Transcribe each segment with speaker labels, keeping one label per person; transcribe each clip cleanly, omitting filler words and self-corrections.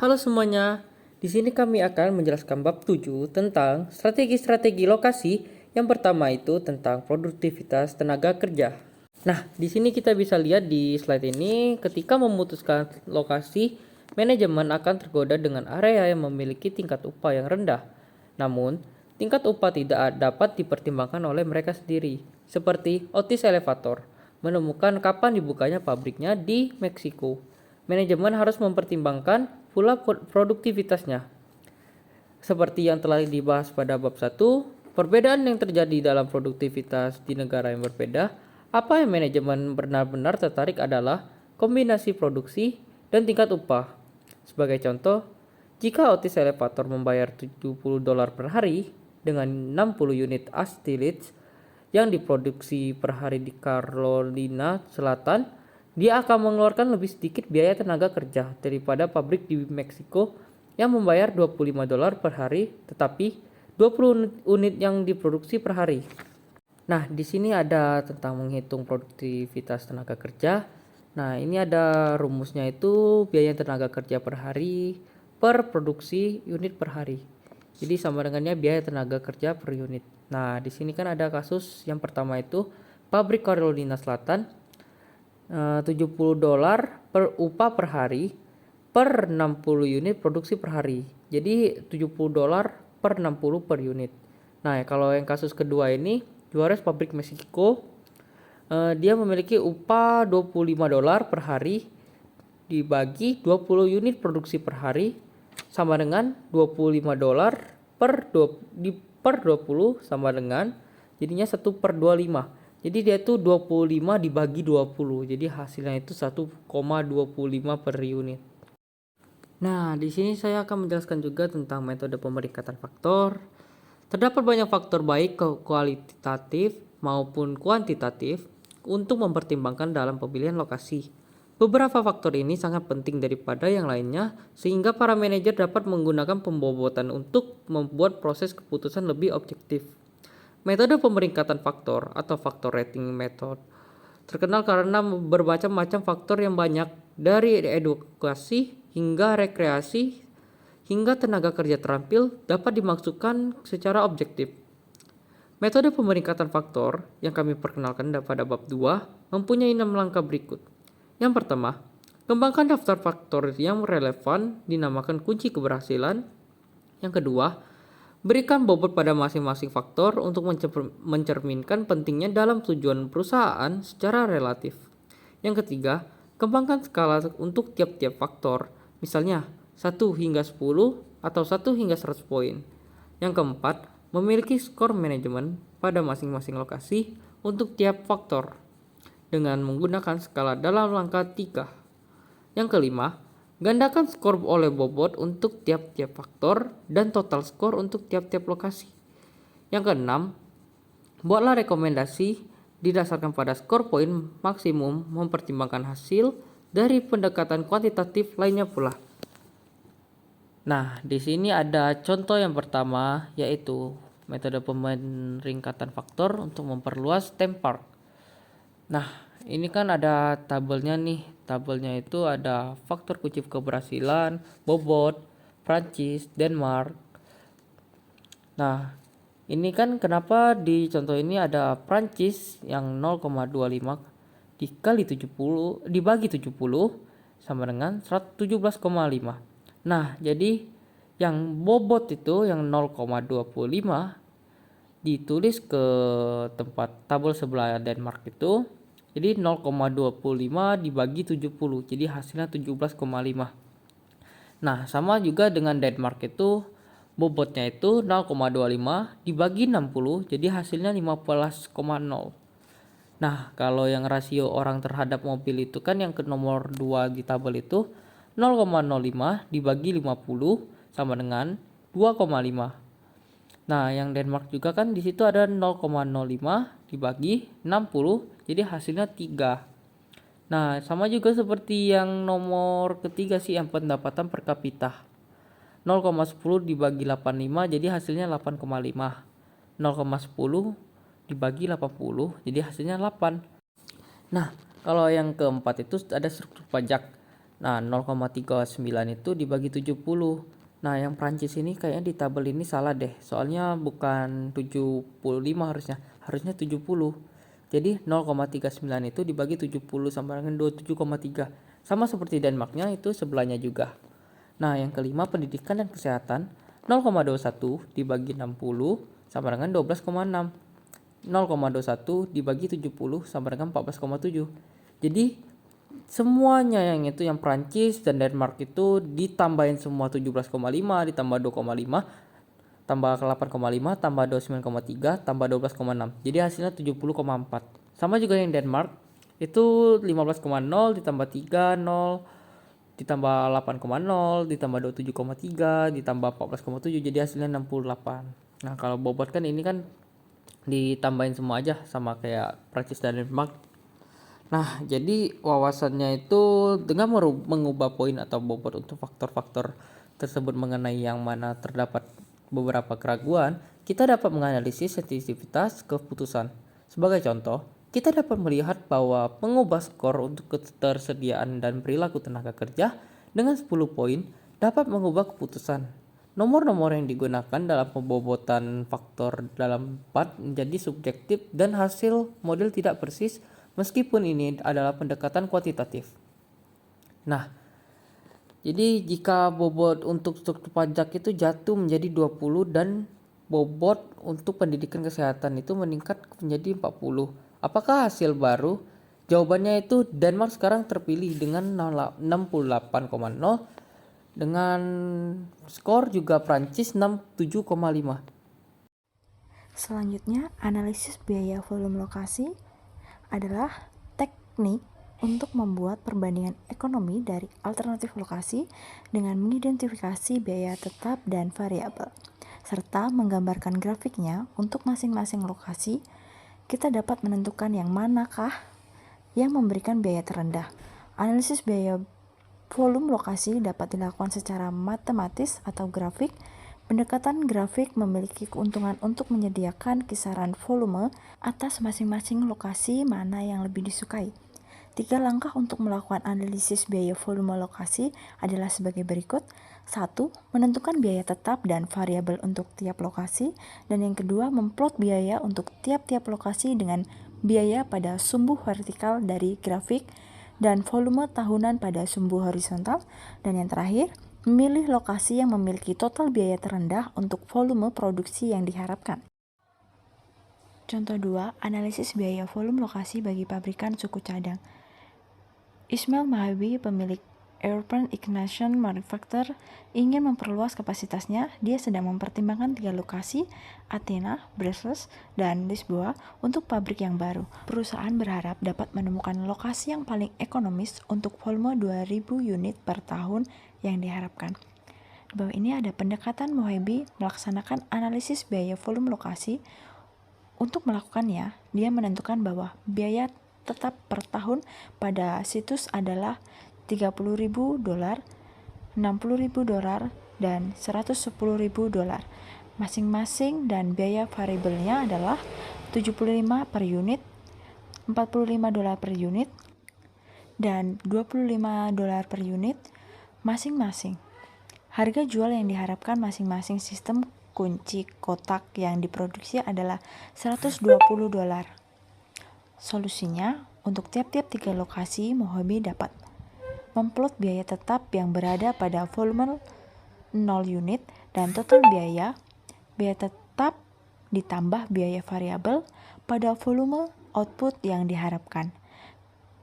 Speaker 1: Halo semuanya, di sini kami akan menjelaskan bab 7 tentang strategi-strategi lokasi. Yang pertama itu tentang produktivitas tenaga kerja. Nah, di sini kita bisa lihat di slide ini, ketika memutuskan lokasi, manajemen akan tergoda dengan area yang memiliki tingkat upah yang rendah. Namun, tingkat upah tidak dapat dipertimbangkan oleh mereka sendiri, seperti Otis Elevator menemukan kapan dibukanya pabriknya di Meksiko. Manajemen harus mempertimbangkan pula produktivitasnya. Seperti yang telah dibahas pada bab 1, perbedaan yang terjadi dalam produktivitas di negara yang berbeda, apa yang manajemen benar-benar tertarik adalah kombinasi produksi dan tingkat upah. Sebagai contoh, jika Otis Elevator membayar $70 per hari dengan 60 unit Astillage yang diproduksi per hari di Carolina Selatan, dia akan mengeluarkan lebih sedikit biaya tenaga kerja daripada pabrik di Meksiko yang membayar $25 per hari, tetapi 20 unit yang diproduksi per hari. Nah, di sini ada tentang menghitung produktivitas tenaga kerja. Nah, ini ada rumusnya, itu biaya tenaga kerja per hari per produksi unit per hari. Jadi sama dengannya biaya tenaga kerja per unit. Nah, di sini kan ada kasus yang pertama itu pabrik Carolina Selatan, $70 per upah per hari per 60 unit produksi per hari. Jadi $70 per 60 per unit. Nah, kalau yang kasus kedua ini, Juarez pabrik Meksiko, dia memiliki upah $25 per hari dibagi 20 unit produksi per hari sama dengan $25 per 20 sama dengan jadinya 1/25. Jadi dia tuh 25 dibagi 20. Jadi hasilnya itu 1,25 per unit. Nah, di sini saya akan menjelaskan juga tentang metode pemeringkatan faktor. Terdapat banyak faktor baik kualitatif maupun kuantitatif untuk mempertimbangkan dalam pemilihan lokasi. Beberapa faktor ini sangat penting daripada yang lainnya, sehingga para manajer dapat menggunakan pembobotan untuk membuat proses keputusan lebih objektif. Metode pemeringkatan faktor atau factor rating method terkenal karena bermacam-macam faktor yang banyak, dari edukasi hingga rekreasi hingga tenaga kerja terampil, dapat dimaksudkan secara objektif. Metode pemeringkatan faktor yang kami perkenalkan pada bab 2 mempunyai 6 langkah berikut. Yang pertama, kembangkan daftar faktor yang relevan, dinamakan kunci keberhasilan. Yang kedua, berikan bobot pada masing-masing faktor untuk mencerminkan pentingnya dalam tujuan perusahaan secara relatif. Yang ketiga, kembangkan skala untuk tiap-tiap faktor, misalnya 1 hingga 10 atau 1 hingga 100 poin. Yang keempat, memiliki skor manajemen pada masing-masing lokasi untuk tiap faktor dengan menggunakan skala dalam langkah 3. Yang kelima, gandakan skor oleh bobot untuk tiap-tiap faktor dan total skor untuk tiap-tiap lokasi. Yang keenam, buatlah rekomendasi didasarkan pada skor poin maksimum, mempertimbangkan hasil dari pendekatan kuantitatif lainnya pula. Nah, di sini ada contoh yang pertama, yaitu metode pemeringkatan faktor untuk memperluas theme park. Nah, ini kan ada tabelnya nih. Tabelnya itu ada faktor kunci keberhasilan, bobot, Prancis, Denmark. Nah, ini kan kenapa di contoh ini ada Prancis yang 0,25 dikali 70 dibagi 70 sama dengan 117,5. Nah, jadi yang bobot itu yang 0,25 ditulis ke tempat tabel sebelah Denmark itu. Jadi 0,25 dibagi 70, jadi hasilnya 17,5. Nah, sama juga dengan Denmark itu, bobotnya itu 0,25 dibagi 60, jadi hasilnya 15,0. Nah, kalau yang rasio orang terhadap mobil itu kan yang ke nomor 2 di tabel itu 0,05 dibagi 50 sama dengan 2,5. Nah, yang Denmark juga kan di situ ada 0,05 dibagi 60, jadi hasilnya 3. Nah, sama juga seperti yang nomor ketiga sih, yang pendapatan per kapita. 0,10 dibagi 85, jadi hasilnya 8,5. 0,10 dibagi 80, jadi hasilnya 8. Nah, kalau yang keempat itu ada struktur pajak. Nah, 0,39 itu dibagi 70. Nah, yang Prancis ini kayaknya di tabel ini salah deh. Soalnya bukan 75 harusnya. Harusnya 70. Jadi 0,39 itu dibagi 70 sama dengan 27,3. Sama seperti Denmarknya itu sebelahnya juga. Nah, yang kelima pendidikan dan kesehatan 0,21 dibagi 60 sama dengan 12,6. 0,21 dibagi 70 sama dengan 14,7. Jadi semuanya yang itu yang Prancis dan Denmark itu ditambahin semua 17,5 ditambah 2,5 tambah 8,5 tambah 29,3 tambah 12,6. Jadi hasilnya 70,4. Sama juga yang Denmark itu 15,0 ditambah 3 0 ditambah 8,0 ditambah 27,3 ditambah 14,7 jadi hasilnya 68. Nah, kalau bobot kan ini kan ditambahin semua aja sama kayak Prancis dan Denmark. Nah, jadi wawasannya itu dengan mengubah poin atau bobot untuk faktor-faktor tersebut mengenai yang mana terdapat beberapa keraguan, kita dapat menganalisis sensitivitas keputusan. Sebagai contoh, kita dapat melihat bahwa mengubah skor untuk ketersediaan dan perilaku tenaga kerja dengan 10 poin dapat mengubah keputusan. Nomor-nomor yang digunakan dalam pembobotan faktor dalam part menjadi subjektif dan hasil model tidak persis meskipun ini adalah pendekatan kuantitatif. Nah, jadi jika bobot untuk struktur pajak itu jatuh menjadi 20 dan bobot untuk pendidikan kesehatan itu meningkat menjadi 40. Apakah hasil baru? Jawabannya itu Denmark sekarang terpilih dengan 68,0 dengan skor juga Prancis 67,5.
Speaker 2: Selanjutnya, analisis biaya volume lokasi adalah teknik untuk membuat perbandingan ekonomi dari alternatif lokasi dengan mengidentifikasi biaya tetap dan variabel, serta menggambarkan grafiknya untuk masing-masing lokasi. Kita dapat menentukan yang manakah yang memberikan biaya terendah. Analisis biaya volume lokasi dapat dilakukan secara matematis atau grafik. Pendekatan grafik memiliki keuntungan untuk menyediakan kisaran volume atas masing-masing lokasi mana yang lebih disukai. 3 langkah untuk melakukan analisis biaya volume lokasi adalah sebagai berikut. 1. Menentukan biaya tetap dan variabel untuk tiap lokasi. Dan yang kedua, memplot biaya untuk tiap-tiap lokasi dengan biaya pada sumbu vertikal dari grafik dan volume tahunan pada sumbu horizontal. Dan yang terakhir, memilih lokasi yang memiliki total biaya terendah untuk volume produksi yang diharapkan. Contoh 2, analisis biaya volume lokasi bagi pabrikan suku cadang. Ismail Mahabi, pemilik European Ignition Manufacture, ingin memperluas kapasitasnya. Dia sedang mempertimbangkan 3 lokasi, Athena, Brussels, dan Lisboa, untuk pabrik yang baru. Perusahaan berharap dapat menemukan lokasi yang paling ekonomis untuk volume 2.000 unit per tahun yang diharapkan. Di bawah ini ada pendekatan Mohabi melaksanakan analisis biaya volume lokasi. Untuk melakukannya, dia menentukan bahwa biaya tetap per tahun pada situs adalah $30.000, $60.000, dan $110.000 masing-masing, dan biaya variabelnya adalah $75 per unit, $45 per unit, dan $25 per unit masing-masing. Harga jual yang diharapkan masing-masing sistem kunci kotak yang diproduksi adalah $120. Solusinya, untuk tiap-tiap 3 lokasi, Mohabi dapat memplot biaya tetap yang berada pada volume 0 unit dan total biaya tetap ditambah biaya variabel pada volume output yang diharapkan.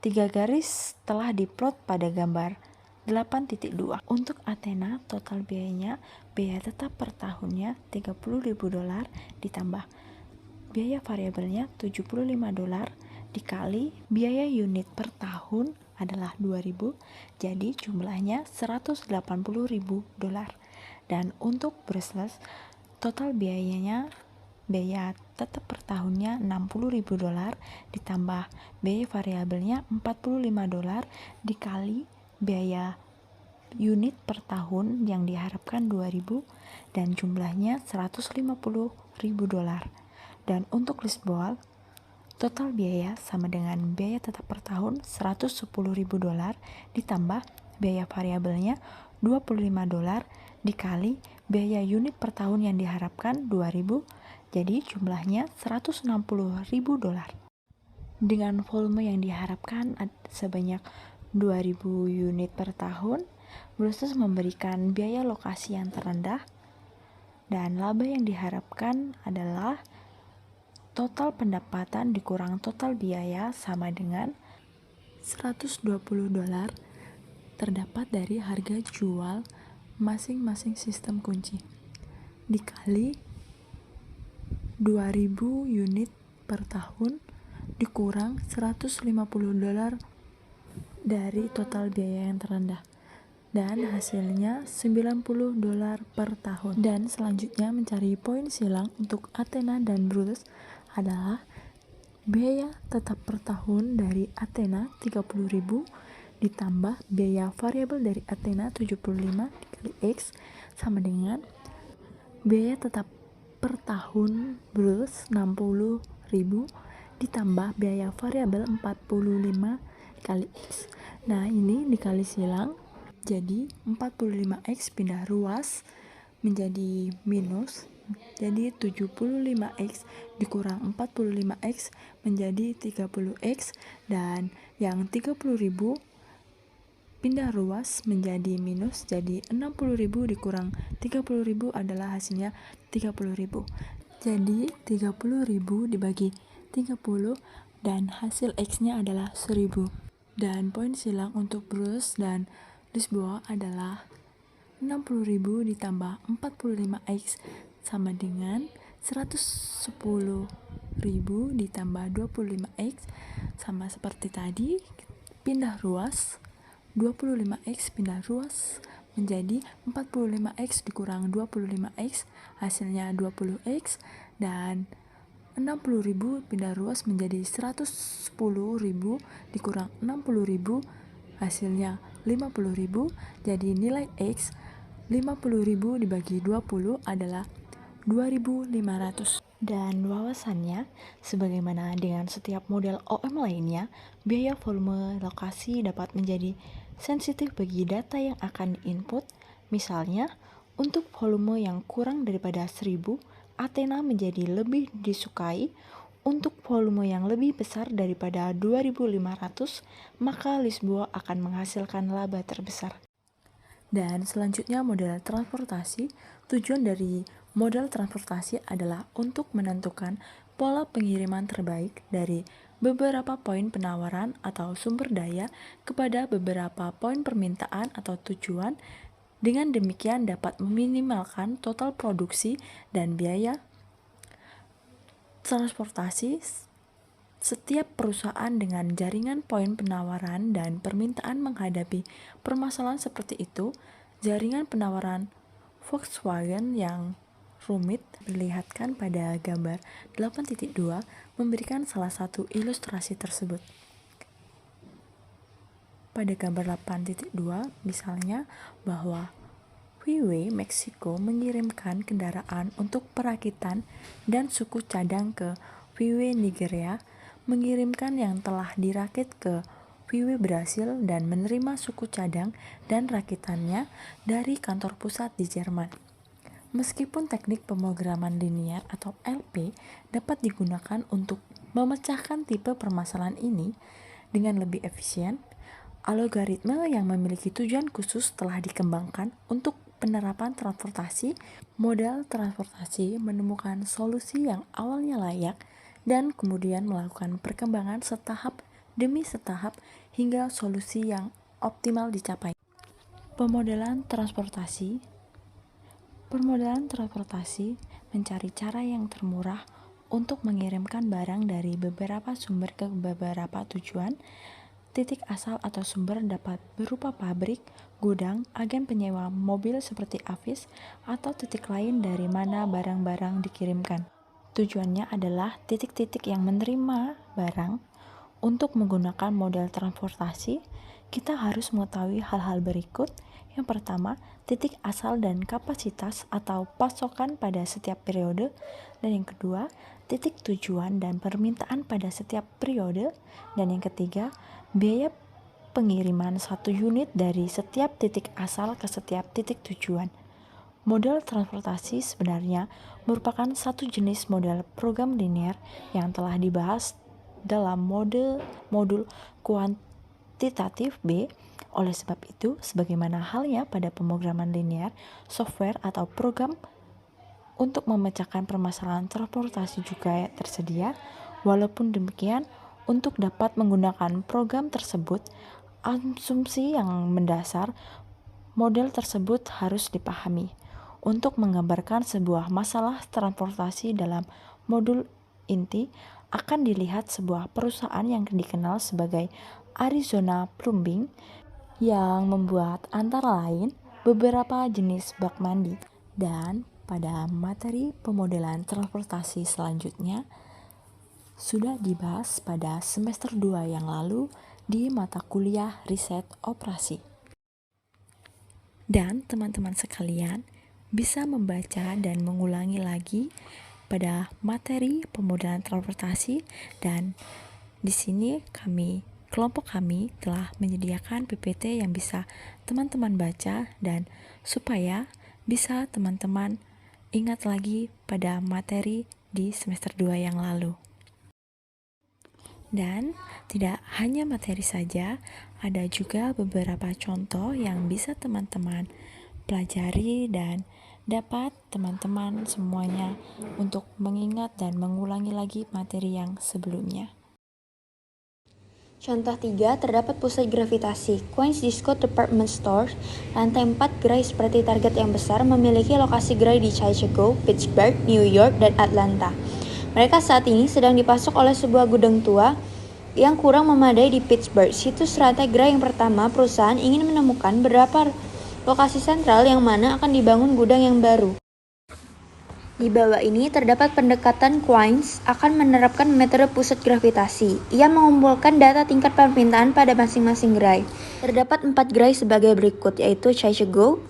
Speaker 2: 3 garis telah diplot pada gambar 8.2. Untuk Athena, total biayanya, biaya tetap per tahunnya $30.000 ditambah biaya variabelnya $75 dikali biaya unit per tahun adalah 2.000, jadi jumlahnya $180.000. Dan untuk Brussels, total biaya tetap per tahunnya $60.000 ditambah biaya variabelnya $45 dikali biaya unit per tahun yang diharapkan 2.000 dan jumlahnya $150.000. Dan untuk Lisboa, total biaya sama dengan biaya tetap per tahun $110.000 ditambah biaya variabelnya $25 dikali biaya unit per tahun yang diharapkan 2.000, jadi jumlahnya $160.000. Dengan volume yang diharapkan sebanyak 2.000 unit per tahun, Brewster memberikan biaya lokasi yang terendah, dan laba yang diharapkan adalah total pendapatan dikurang total biaya sama dengan $120 terdapat dari harga jual masing-masing sistem kunci dikali 2.000 unit per tahun dikurang $150 dari total biaya yang terendah, dan hasilnya $90 per tahun. Dan selanjutnya mencari poin silang untuk Athena dan Brutus adalah biaya tetap per tahun dari Athena 30.000 ditambah biaya variabel dari Athena 75 dikali X sama dengan biaya tetap per tahun Brutus 60.000 ditambah biaya variabel 45 dikali X. Nah, ini dikali silang, jadi 45X pindah ruas menjadi minus, jadi 75X dikurang 45X menjadi 30X, dan yang 30.000 pindah ruas menjadi minus, jadi 60.000 dikurang 30.000 adalah hasilnya 30.000. Jadi 30.000 dibagi 30 dan hasil X-nya adalah 1.000. Dan poin silang untuk Bruce dan Lisboa adalah 60.000 ditambah 45X sama dengan 110.000 ditambah 25X, sama seperti tadi, pindah ruas 25X pindah ruas menjadi 45X dikurang 25X, hasilnya 20X, dan 60.000 pindah ruas menjadi 110.000 dikurang 60.000, hasilnya 50.000. Jadi nilai X 50.000 dibagi 20 adalah 2.500. Dan wawasannya, sebagaimana dengan setiap model OM lainnya, biaya volume lokasi dapat menjadi sensitif bagi data yang akan diinput. Misalnya, untuk volume yang kurang daripada 1.000, Athena menjadi lebih disukai. Untuk volume yang lebih besar daripada 2.500, maka Lisboa akan menghasilkan laba terbesar. Dan selanjutnya model transportasi. Tujuan dari model transportasi adalah untuk menentukan pola pengiriman terbaik dari beberapa poin penawaran atau sumber daya kepada beberapa poin permintaan atau tujuan. Dengan demikian dapat meminimalkan total produksi dan biaya transportasi. Setiap perusahaan dengan jaringan poin penawaran dan permintaan menghadapi permasalahan seperti itu. Jaringan penawaran Volkswagen yang rumit diperlihatkan pada gambar 8.2 memberikan salah satu ilustrasi tersebut. Pada gambar 8.2 misalnya bahwa VW Meksiko mengirimkan kendaraan untuk perakitan dan suku cadang ke VW Nigeria, mengirimkan yang telah dirakit ke VW Brasil dan menerima suku cadang dan rakitannya dari kantor pusat di Jerman. Meskipun teknik pemrograman linear atau LP dapat digunakan untuk memecahkan tipe permasalahan ini dengan lebih efisien, algoritma yang memiliki tujuan khusus telah dikembangkan untuk penerapan transportasi. Model transportasi menemukan solusi yang awalnya layak dan kemudian melakukan perkembangan setahap demi setahap hingga solusi yang optimal dicapai. Permodalan transportasi mencari cara yang termurah untuk mengirimkan barang dari beberapa sumber ke beberapa tujuan. Titik asal atau sumber dapat berupa pabrik, gudang, agen penyewa mobil seperti Avis, atau titik lain dari mana barang-barang dikirimkan. Tujuannya adalah titik-titik yang menerima barang. Untuk menggunakan model transportasi, kita harus mengetahui hal-hal berikut. Yang pertama, titik asal dan kapasitas atau pasokan pada setiap periode. Dan yang kedua, titik tujuan dan permintaan pada setiap periode. Dan yang ketiga, biaya pengiriman satu unit dari setiap titik asal ke setiap titik tujuan. Model transportasi sebenarnya merupakan satu jenis model program linear yang telah dibahas dalam modul kuantitatif B. Oleh sebab itu, sebagaimana halnya pada pemrograman linear, software atau program untuk memecahkan permasalahan transportasi juga tersedia. Walaupun demikian, untuk dapat menggunakan program tersebut, asumsi yang mendasar model tersebut harus dipahami. Untuk menggambarkan sebuah masalah transportasi dalam modul inti, akan dilihat sebuah perusahaan yang dikenal sebagai Arizona Plumbing yang membuat antara lain beberapa jenis bak mandi. Dan pada materi pemodelan transportasi selanjutnya sudah dibahas pada semester 2 yang lalu di mata kuliah riset operasi. Dan teman-teman sekalian bisa membaca dan mengulangi lagi pada materi pemodelan transportasi, dan di sini kelompok kami telah menyediakan PPT yang bisa teman-teman baca dan supaya bisa teman-teman ingat lagi pada materi di semester 2 yang lalu. Dan tidak hanya materi saja, ada juga beberapa contoh yang bisa teman-teman pelajari dan dapat teman-teman semuanya untuk mengingat dan mengulangi lagi materi yang sebelumnya.
Speaker 3: Contoh 3, terdapat pusat gravitasi. Queens Disco Department Store, lantai 4 gerai seperti target yang besar, memiliki lokasi gerai di Chicago, Pittsburgh, New York, dan Atlanta. Mereka saat ini sedang dipasok oleh sebuah gudang tua yang kurang memadai di Pittsburgh. Situs rantai gerai yang pertama, perusahaan ingin menemukan berapa lokasi sentral yang mana akan dibangun gudang yang baru. Di bawah ini terdapat pendekatan Queens akan menerapkan metode pusat gravitasi. Ia mengumpulkan data tingkat permintaan pada masing-masing gerai. Terdapat 4 gerai sebagai berikut, yaitu Chicago,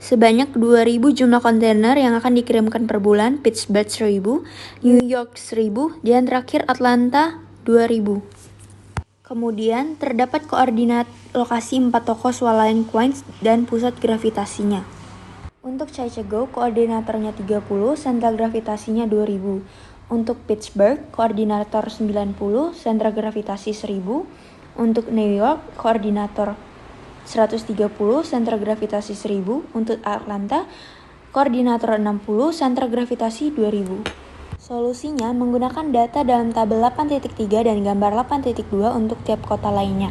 Speaker 3: sebanyak 2.000 jumlah kontainer yang akan dikirimkan per bulan, Pittsburgh 1.000, New York 1.000, dan terakhir Atlanta 2.000. Kemudian terdapat koordinat lokasi 4 toko swalayan Queens dan pusat gravitasinya. Untuk Chicago, koordinatornya 30, sentra gravitasinya 2000. Untuk Pittsburgh, koordinator 90, sentra gravitasi 1000. Untuk New York, koordinator 130, sentra gravitasi 1000. Untuk Atlanta, koordinator 60, sentra gravitasi 2000. Solusinya menggunakan data dalam tabel 8.3 dan gambar 8.2 untuk tiap kota lainnya.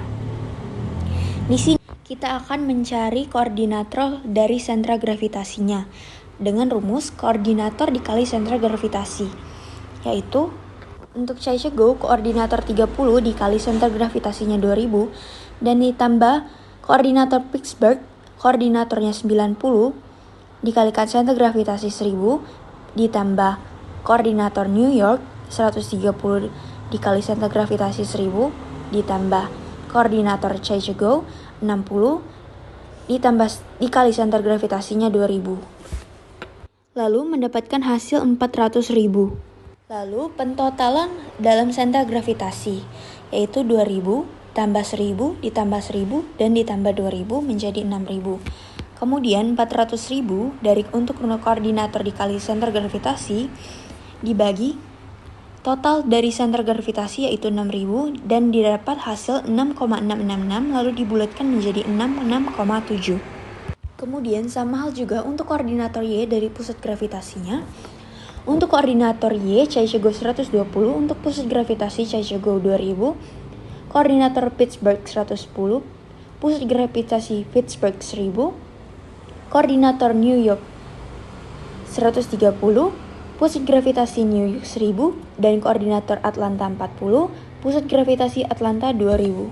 Speaker 3: Di sini kita akan mencari koordinator dari sentra gravitasinya dengan rumus koordinator dikali sentra gravitasi, yaitu untuk Chicago koordinator 30 dikali sentra gravitasinya 2000 dan ditambah koordinator Pittsburgh koordinatornya 90 dikalikan sentra gravitasi 1000 ditambah koordinator New York 130 dikali sentra gravitasi 1000 ditambah koordinator Chicago 60 dikali sentra gravitasinya 2000. Lalu mendapatkan hasil 400.000. Lalu pentotalan dalam sentra gravitasi yaitu 2000 tambah 1000 ditambah 1000 dan ditambah 2000 menjadi 6000. Kemudian 400.000 untuk koordinator dikali sentra gravitasi dibagi total dari sentra gravitasi yaitu 6000 dan didapat hasil 6,666 lalu dibulatkan menjadi 6,7. Kemudian sama hal juga untuk koordinator Y dari pusat gravitasinya. Untuk koordinator Y, Chicago 120, untuk pusat gravitasi Chicago 2000, koordinator Pittsburgh 110, pusat gravitasi Pittsburgh 1000, koordinator New York 130, pusat gravitasi New York 1000, dan koordinator Atlanta 40, pusat gravitasi Atlanta 2000.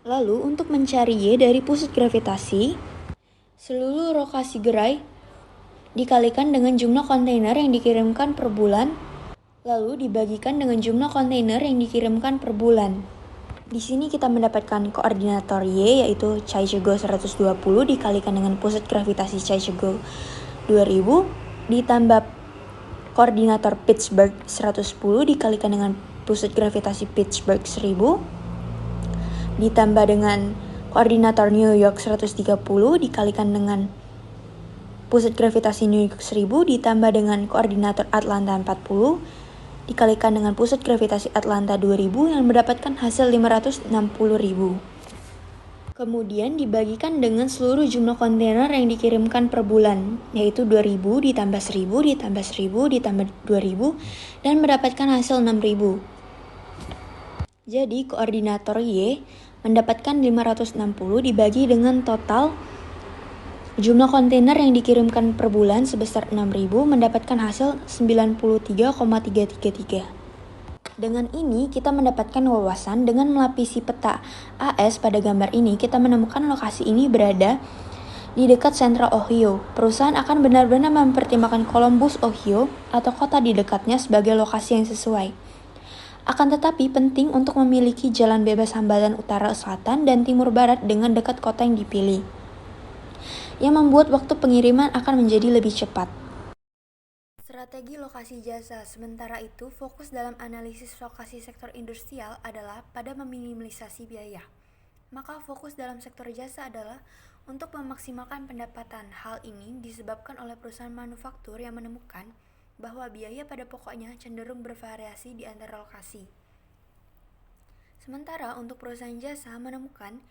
Speaker 3: Lalu untuk mencari Y dari pusat gravitasi, seluruh lokasi gerai dikalikan dengan jumlah kontainer yang dikirimkan per bulan, lalu dibagikan dengan jumlah kontainer yang dikirimkan per bulan. Di sini kita mendapatkan koordinator Y yaitu Chicago 120 dikalikan dengan pusat gravitasi Chicago 2000 ditambah koordinator Pittsburgh 110 dikalikan dengan pusat gravitasi Pittsburgh 1000 ditambah dengan koordinator New York 130 dikalikan dengan pusat gravitasi New York 1000 ditambah dengan koordinator Atlanta 40 dikalikan dengan pusat gravitasi Atlanta 2000 yang mendapatkan hasil 560.000. Kemudian dibagikan dengan seluruh jumlah kontainer yang dikirimkan per bulan, yaitu 2000 ditambah 1000 ditambah 1000 ditambah 2000 dan mendapatkan hasil 6000. Jadi koordinator Y mendapatkan 560 dibagi dengan total jumlah kontainer yang dikirimkan per bulan sebesar 6.000 mendapatkan hasil 93,333. Dengan ini kita mendapatkan wawasan dengan melapisi peta AS pada gambar ini kita menemukan lokasi ini berada di dekat Central Ohio. Perusahaan akan benar-benar mempertimbangkan Columbus, Ohio atau kota di dekatnya sebagai lokasi yang sesuai. Akan tetapi penting untuk memiliki jalan bebas hambatan utara, selatan, dan timur barat dengan dekat kota yang dipilih, yang membuat waktu pengiriman akan menjadi lebih cepat. Strategi lokasi jasa. Sementara itu, fokus dalam analisis lokasi sektor industrial adalah pada meminimalisasi biaya. Maka fokus dalam sektor jasa adalah untuk memaksimalkan pendapatan. Hal ini disebabkan oleh perusahaan manufaktur yang menemukan bahwa biaya pada pokoknya cenderung bervariasi di antara lokasi. Sementara untuk perusahaan jasa menemukan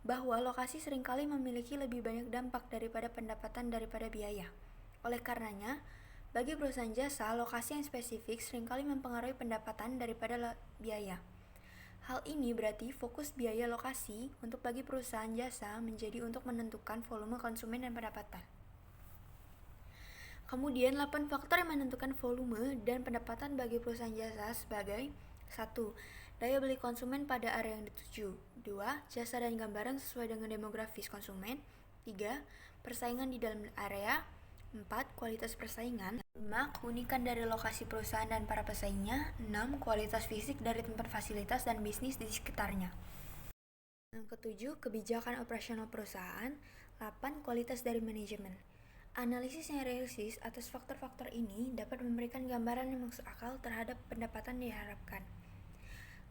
Speaker 3: bahwa lokasi seringkali memiliki lebih banyak dampak daripada pendapatan daripada biaya. Oleh karenanya, bagi perusahaan jasa, lokasi yang spesifik seringkali mempengaruhi pendapatan daripada biaya. Hal ini berarti fokus biaya lokasi untuk bagi perusahaan jasa menjadi untuk menentukan volume konsumen dan pendapatan. Kemudian 8 faktor yang menentukan volume dan pendapatan bagi perusahaan jasa sebagai 1. Daya beli konsumen pada area yang dituju. 2. Jasa dan gambaran sesuai dengan demografis konsumen. 3. Persaingan di dalam area. 4. Kualitas persaingan. 5. Keunikan dari lokasi perusahaan dan para pesaingnya. 6. Kualitas fisik dari tempat fasilitas dan bisnis di sekitarnya. Yang ketujuh, kebijakan operasional perusahaan. 8. Kualitas dari manajemen. Analisis yang realistis atas faktor-faktor ini dapat memberikan gambaran yang masuk akal terhadap pendapatan yang diharapkan.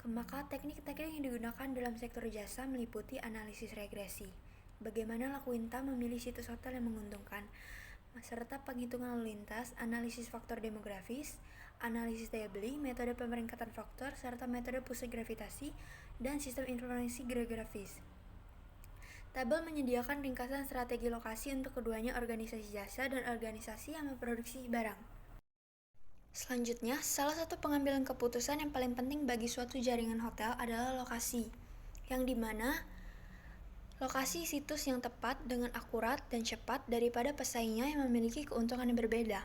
Speaker 3: Maka teknik-teknik yang digunakan dalam sektor jasa meliputi analisis regresi, bagaimana Laquinta memilih situs hotel yang menguntungkan, serta penghitungan lalu lintas, analisis faktor demografis, analisis daya beli, metode pemeringkatan faktor, serta metode pusat gravitasi, dan sistem informasi geografis. Tabel menyediakan ringkasan strategi lokasi untuk keduanya organisasi jasa dan organisasi yang memproduksi barang. Selanjutnya, salah satu pengambilan keputusan yang paling penting bagi suatu jaringan hotel adalah lokasi, yang dimana lokasi situs yang tepat dengan akurat dan cepat daripada pesaingnya yang memiliki keuntungan yang berbeda.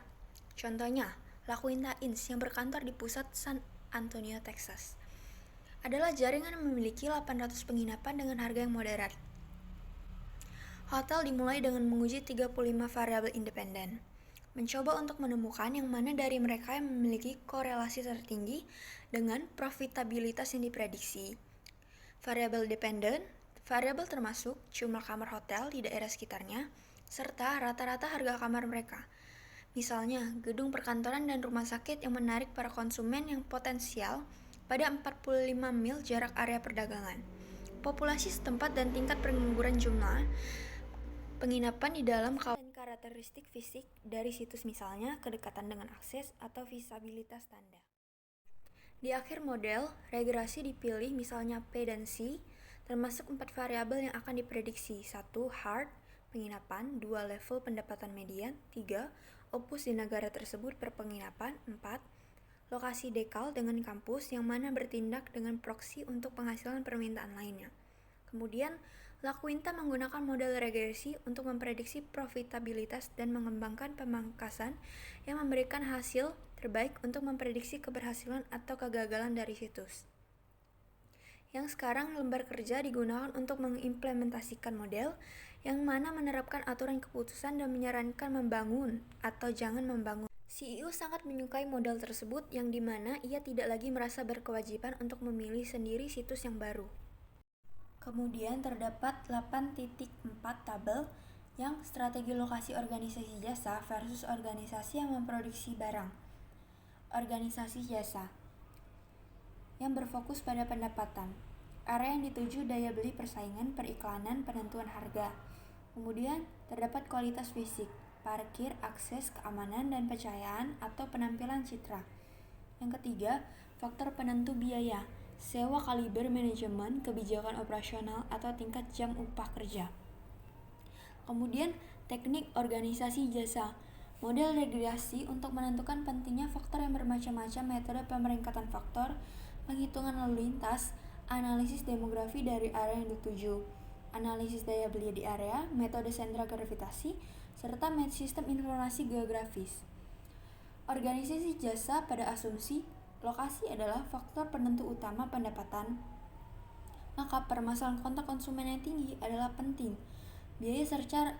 Speaker 3: Contohnya, LaQuinta Inns yang berkantor di pusat San Antonio, Texas, adalah jaringan yang memiliki 800 penginapan dengan harga yang moderat. Hotel dimulai dengan menguji 35 variabel independen, mencoba untuk menemukan yang mana dari mereka yang memiliki korelasi tertinggi dengan profitabilitas yang diprediksi. Variabel dependen, variabel termasuk jumlah kamar hotel di daerah sekitarnya, serta rata-rata harga kamar mereka. Misalnya, gedung perkantoran dan rumah sakit yang menarik para konsumen yang potensial pada 45 mil jarak area perdagangan, populasi setempat dan tingkat pengangguran jumlah penginapan di dalam kawasan dan karakteristik fisik dari situs, misalnya kedekatan dengan akses atau visabilitas tanda. Di akhir model, regresi dipilih misalnya P dan C, termasuk 4 variabel yang akan diprediksi. 1. Hard, penginapan. 2. Level pendapatan median. 3. Opus di negara tersebut per penginapan. 4. Lokasi dekal dengan kampus yang mana bertindak dengan proksi untuk penghasilan permintaan lainnya. Kemudian, LaQuinta menggunakan model regresi untuk memprediksi profitabilitas dan mengembangkan pemangkasan yang memberikan hasil terbaik untuk memprediksi keberhasilan atau kegagalan dari situs. Yang sekarang lembar kerja digunakan untuk mengimplementasikan model yang mana menerapkan aturan keputusan dan menyarankan membangun atau jangan membangun. CEO sangat menyukai model tersebut yang dimana ia tidak lagi merasa berkewajiban untuk memilih sendiri situs yang baru. Kemudian terdapat 8.4 tabel yang strategi lokasi organisasi jasa versus organisasi yang memproduksi barang. Organisasi jasa yang berfokus pada pendapatan. area yang dituju daya beli persaingan, periklanan, penentuan harga. Kemudian, terdapat kualitas fisik, parkir, akses, keamanan, dan pencahayaan atau penampilan citra. Yang ketiga, faktor penentu biaya, sewa kaliber manajemen, kebijakan operasional, atau tingkat jam upah kerja. Kemudian, teknik organisasi jasa, model regresi untuk menentukan pentingnya faktor yang bermacam-macam, metode pemeringkatan faktor, penghitungan lalu lintas, analisis demografi dari area yang dituju, analisis daya beli di area, metode sentra gravitasi, serta sistem informasi geografis. Organisasi jasa pada asumsi lokasi adalah faktor penentu utama pendapatan, maka permasalahan kontak konsumen yang tinggi adalah penting. Biaya secara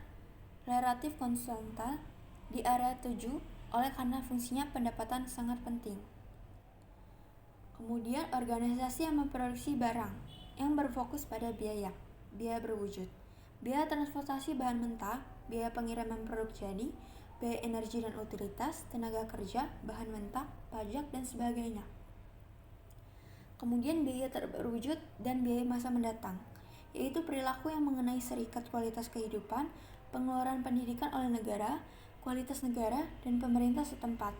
Speaker 3: relatif konstanta di area tuju oleh karena fungsinya pendapatan sangat penting. Kemudian organisasi yang memproduksi barang yang berfokus pada biaya berwujud, biaya transportasi bahan mentah, biaya pengiriman produk jadi, biaya energi dan utilitas, tenaga kerja, bahan mentah, pajak, dan sebagainya. Kemudian biaya terwujud dan biaya masa mendatang, yaitu perilaku yang mengenai serikat kualitas kehidupan, pengeluaran pendidikan oleh negara, kualitas negara, dan pemerintah setempat.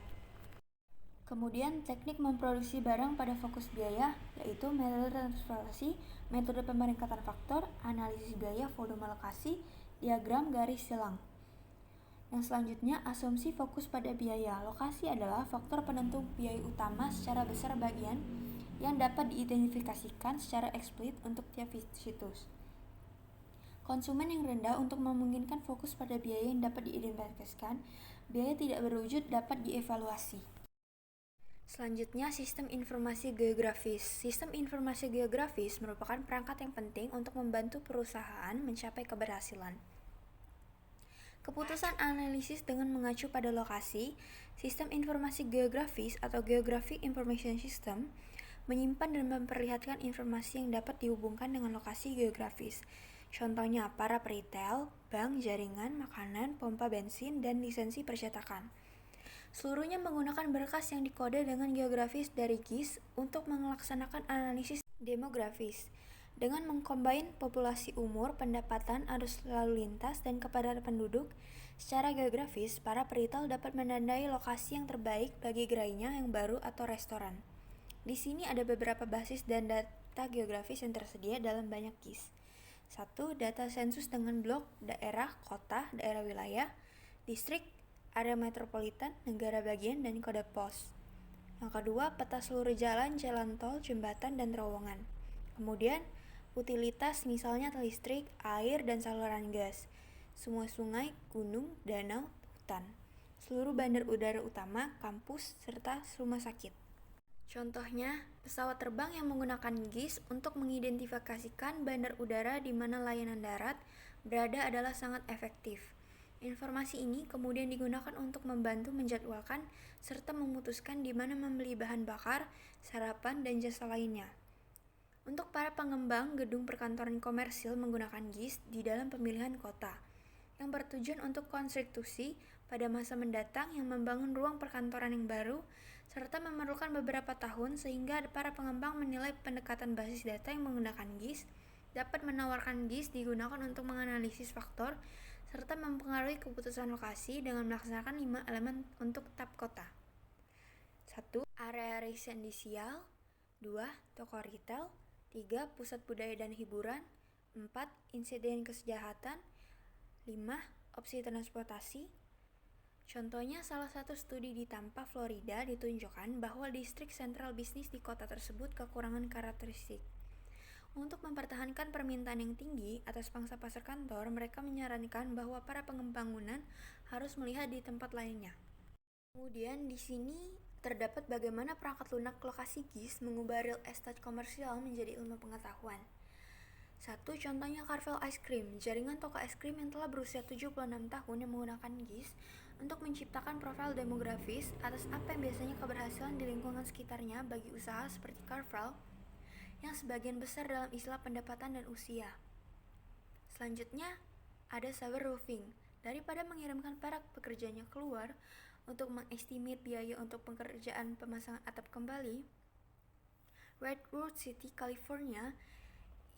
Speaker 3: Kemudian teknik memproduksi barang pada fokus biaya, yaitu metode transportasi, metode pemeringkatan faktor, analisis biaya, volume lokasi, diagram garis silang. Yang selanjutnya, asumsi fokus pada biaya. Lokasi adalah faktor penentu biaya utama secara besar bagian yang dapat diidentifikasikan secara eksplisit untuk tiap situs. Konsumen yang rendah untuk memungkinkan fokus pada biaya yang dapat diidentifikasikan, biaya tidak berwujud dapat dievaluasi. Selanjutnya, sistem informasi geografis. Sistem informasi geografis merupakan perangkat yang penting untuk membantu perusahaan mencapai keberhasilan. Keputusan analisis dengan mengacu pada lokasi, sistem informasi geografis atau Geographic Information System menyimpan dan memperlihatkan informasi yang dapat dihubungkan dengan lokasi geografis. Contohnya, para retail, bank, jaringan, makanan, pompa bensin, dan lisensi percetakan. Seluruhnya menggunakan berkas yang dikode dengan geografis dari GIS untuk melaksanakan analisis demografis. Dengan mengcombine populasi umur, pendapatan, arus lalu lintas, dan kepadatan penduduk secara geografis, para retail dapat menandai lokasi yang terbaik bagi gerainya yang baru atau restoran. Di sini ada beberapa basis dan data geografis yang tersedia dalam banyak GIS. 1. Data sensus dengan blok, daerah, kota, daerah wilayah, distrik, area metropolitan, negara bagian, dan kode pos. Yang kedua, peta seluruh jalan, jalan tol, jembatan, dan terowongan. Kemudian, utilitas misalnya listrik, air, dan saluran gas, semua sungai, gunung, danau, hutan, seluruh bandar udara utama, kampus, serta rumah sakit. Contohnya, pesawat terbang yang menggunakan GIS untuk mengidentifikasikan bandar udara di mana layanan darat berada adalah sangat efektif. Informasi ini kemudian digunakan untuk membantu menjadwalkan serta memutuskan di mana membeli bahan bakar, sarapan, dan jasa lainnya. Untuk para pengembang gedung perkantoran komersil menggunakan GIS di dalam pemilihan kota, yang bertujuan untuk konstruksi pada masa mendatang yang membangun ruang perkantoran yang baru, serta memerlukan beberapa tahun sehingga para pengembang menilai pendekatan basis data yang menggunakan GIS dapat menawarkan GIS digunakan untuk menganalisis faktor serta mempengaruhi keputusan lokasi dengan melaksanakan 5 elemen untuk tab kota. 1. Area residensial. 2. Toko retail. 3. Pusat budaya dan hiburan. 4. Insiden kesejahteraan. 5. Opsi transportasi. Contohnya, salah satu studi di Tampa, Florida ditunjukkan bahwa distrik sentral bisnis di kota tersebut kekurangan karakteristik. Untuk mempertahankan permintaan yang tinggi atas pangsa pasar kantor, mereka menyarankan bahwa para pembangunan harus melihat di tempat lainnya. Kemudian di sini terdapat bagaimana perangkat lunak lokasi GIS mengubah real estate komersial menjadi ilmu pengetahuan. 1. Contohnya Carvel Ice Cream, jaringan toko es krim yang telah berusia 76 tahun yang menggunakan GIS untuk menciptakan profil demografis atas apa yang biasanya keberhasilan di lingkungan sekitarnya bagi usaha seperti Carvel yang sebagian besar dalam istilah pendapatan dan usia. Selanjutnya, ada Saber Roofing. Daripada mengirimkan para pekerjanya keluar untuk mengestimate biaya untuk pekerjaan pemasangan atap kembali, Redwood City, California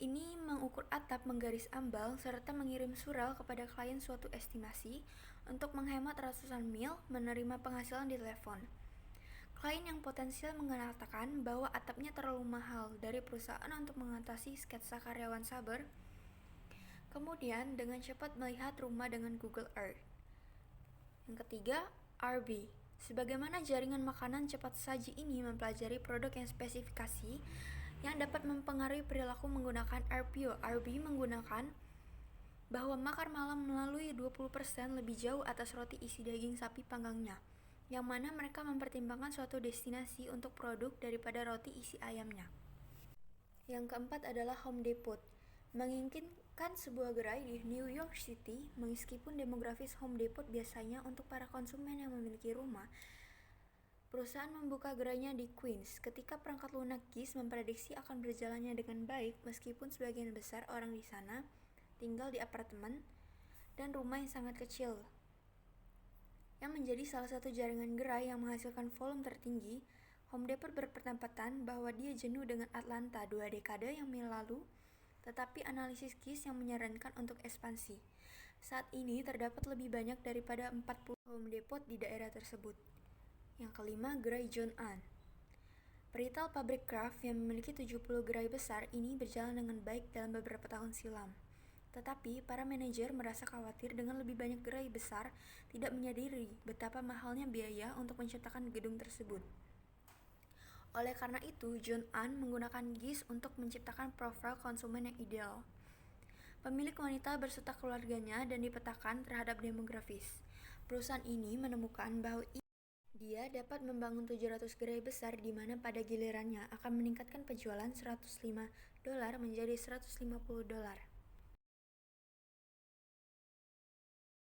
Speaker 3: Ini mengukur atap menggaris ambang serta mengirim surel kepada klien suatu estimasi untuk menghemat ratusan mil menerima penghasilan di telepon. Klien yang potensial mengatakan bahwa atapnya terlalu mahal dari perusahaan untuk mengatasi sketsa karyawan sabar. Kemudian dengan cepat melihat rumah dengan Google Earth. Yang ketiga, RB. Sebagaimana jaringan makanan cepat saji ini mempelajari produk yang spesifikasi yang dapat mempengaruhi perilaku menggunakan RPO. RB menggunakan bahwa makan malam melalui 20% lebih jauh atas roti isi daging sapi panggangnya, yang mana mereka mempertimbangkan suatu destinasi untuk produk daripada roti isi ayamnya. Yang keempat adalah Home Depot. Menginginkan sebuah gerai di New York City, meskipun demografis Home Depot biasanya untuk para konsumen yang memiliki rumah. Perusahaan membuka gerainya di Queens ketika perangkat lunak GIS memprediksi akan berjalannya dengan baik meskipun sebagian besar orang di sana tinggal di apartemen dan rumah yang sangat kecil. Yang menjadi salah satu jaringan gerai yang menghasilkan volume tertinggi, Home Depot berpendapat bahwa dia jenuh dengan Atlanta 2 dekade yang lalu, tetapi analisis GIS yang menyarankan untuk ekspansi. Saat ini terdapat lebih banyak daripada 40 Home Depot di daerah tersebut. Yang kelima, gerai John Ann. Peritel pabrik Kraft yang memiliki 70 gerai besar ini berjalan dengan baik dalam beberapa tahun silam. Tetapi, para manajer merasa khawatir dengan lebih banyak gerai besar tidak menyadari betapa mahalnya biaya untuk menciptakan gedung tersebut. Oleh karena itu, John Ann menggunakan GIS untuk menciptakan profil konsumen yang ideal. Pemilik wanita berserta keluarganya dan dipetakan terhadap demografis. Perusahaan ini menemukan bahwa dia dapat membangun 700 gerai besar di mana pada gilirannya akan meningkatkan penjualan $105 menjadi $150.